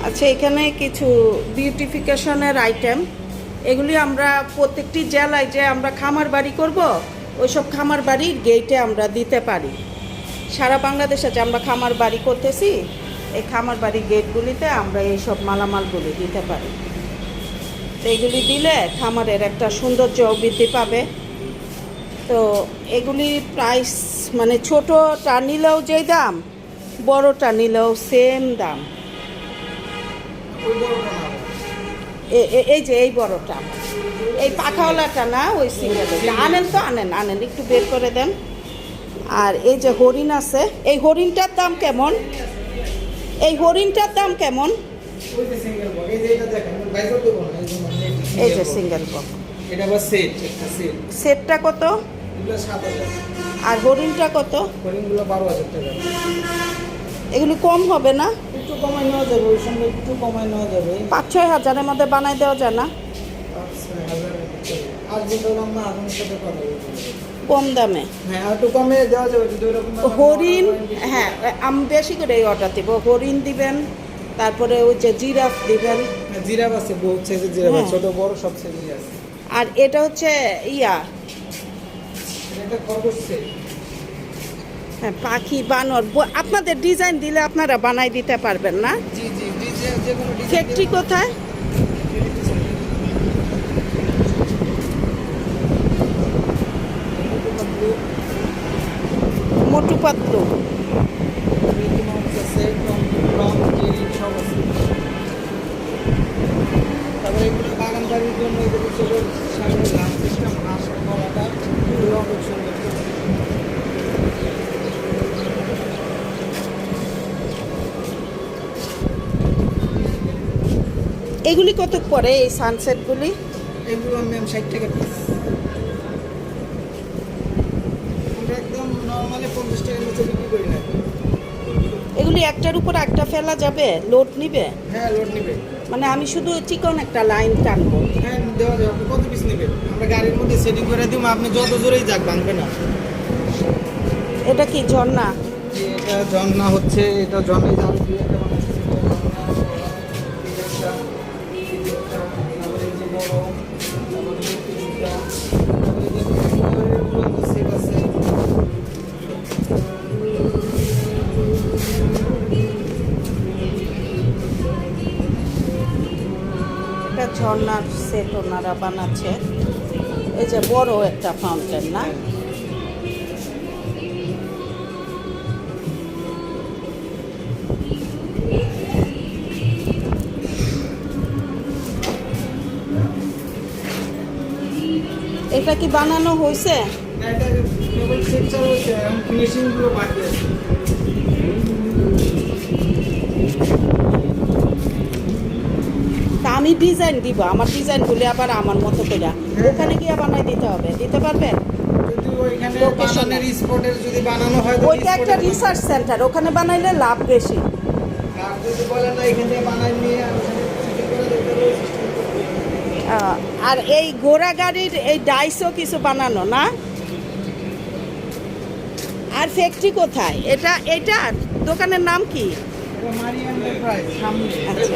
আচ্ছা, এখানে কিছু বিউটিফিকেশনের আইটেম, এগুলি আমরা প্রত্যেকটি জেলায় যে আমরা খামার বাড়ি করব, ওইসব খামার বাড়ির গেটে আমরা দিতে পারি। সারা বাংলাদেশে যে আমরা খামার বাড়ি করতেছি, এই খামার বাড়ির গেটগুলিতে আমরা এইসব মালামালগুলি দিতে পারি। তো এগুলি দিলে খামারের একটা সৌন্দর্য বৃদ্ধি পাবে। তো এগুলি প্রাইস মানে ছোটোটা নিলেও যেই দাম, বড়টা নিলেও সেম দাম। এই যে এই বড়টা, এই পাখাওয়ালাটা না, ওই সিঙ্গেল আনেন তো, আনেন একটু বের করে দেন। আর এই যে হরিণ আছে, এই হরিণটার দাম কেমন? এই হরিণটার দাম কেমন? এই যে সিঙ্গেল বক, সেটটা কত? আর হরিণটা কত? হরিণগুলো 12,000 টাকা। এগুলি কম হবে না? একটু কমাই নেওয়া যাবে, ওই সঙ্গে একটু কমাই নেওয়া যাবে। 5-6 হাজারের মধ্যে বানাই দেওয়া যায় না? 5-6 হাজার আর যেটা আমরা আধুনিক সাথে কথা বলছি কম দামে। হ্যাঁ, একটু কমে দেওয়া যাবে যদি ওরকম হরিণ। হ্যাঁ, আমি বেশি করে এই অর্ডার দিব। হরিণ দিবেন, তারপরে ওই যে জিরাফ দিবেন। জিরাফ আছে, বহুত সাইজের জিরাফ আছে, ছোট বড় সব সাইজেরই আছে। আর এটা হচ্ছে ইয়া, এটা খরগোশ সেট। হ্যাঁ, পাখি বানর। আপনাদের ডিজাইন দিলে আপনারা বানাই দিতে পারবেন না? জি জি, ডিজাইন যে কোনো ডিজাইন। ফ্যাক্টরি কোথায়? মোটু পাতলু। তারপরে এগুলো বাগান বাড়ির জন্য এগুলো ছিল সামনে লাভ সিস্টেম, হাঁস কলাটা এগুলো খুব সুন্দর। এগুলি কত পড়ে এই সানসেটগুলি? এগুলো ম্যাম 60 টাকা পিস। আমরা একদম নরমালি 50 টাকার নিচে বিক্রি করি না। এগুলি একটার উপর একটা ফেলা যাবে? লোড নিবে? হ্যাঁ, লোড নিবে। মানে আমি শুধু চিকন একটা লাইন টানবো? হ্যাঁ, দেওয়া যাবে। আপনি কত পিস নেবেন আমরা গাড়ির মধ্যে সেটিং করে দিব, আপনি যত জোরেই যাক ভাঙবে না। এটা কি ঝর্ণা? এটা ঝর্ণা হচ্ছে, এটা ঝর্ণায় যাবে দিয়ে একটা বানাচ্ছি। এটা ঝর্ণার সেট ওনারা বানাচ্ছে। এই যে বড় একটা ফাউন্টেন না? এটা কি বানানো হয়েছে? এটা কেবল সেট চালু হচ্ছে, এখন ফিনিশিং গুলো বাকি আছে। তা আমি ডিজাইন দিব, আমার ডিজাইনগুলি আবার আমার মতো করে ওখানে গিয়ে বানাই দিতে হবে। দিতে পারবেন? যদি ওইখানে বানানোর স্পটের যদি বানানো হয়, ওইটা একটা রিসার্চ সেন্টার, ওখানে বানাইলে লাভ বেশি। আর যদি বলেন না এখানে বানাই নিয়ে সেটিং করে দিতে হবে, সিস্টেম করতে। আর এই ঘোড়া গাড়ির এই ডাইসও কিছু বানানো না? আর ফ্যাক্টরি কোথায়? এটা দোকানের নাম কি? এটা মারি এন্টারপ্রাইজ সামনে। আচ্ছা।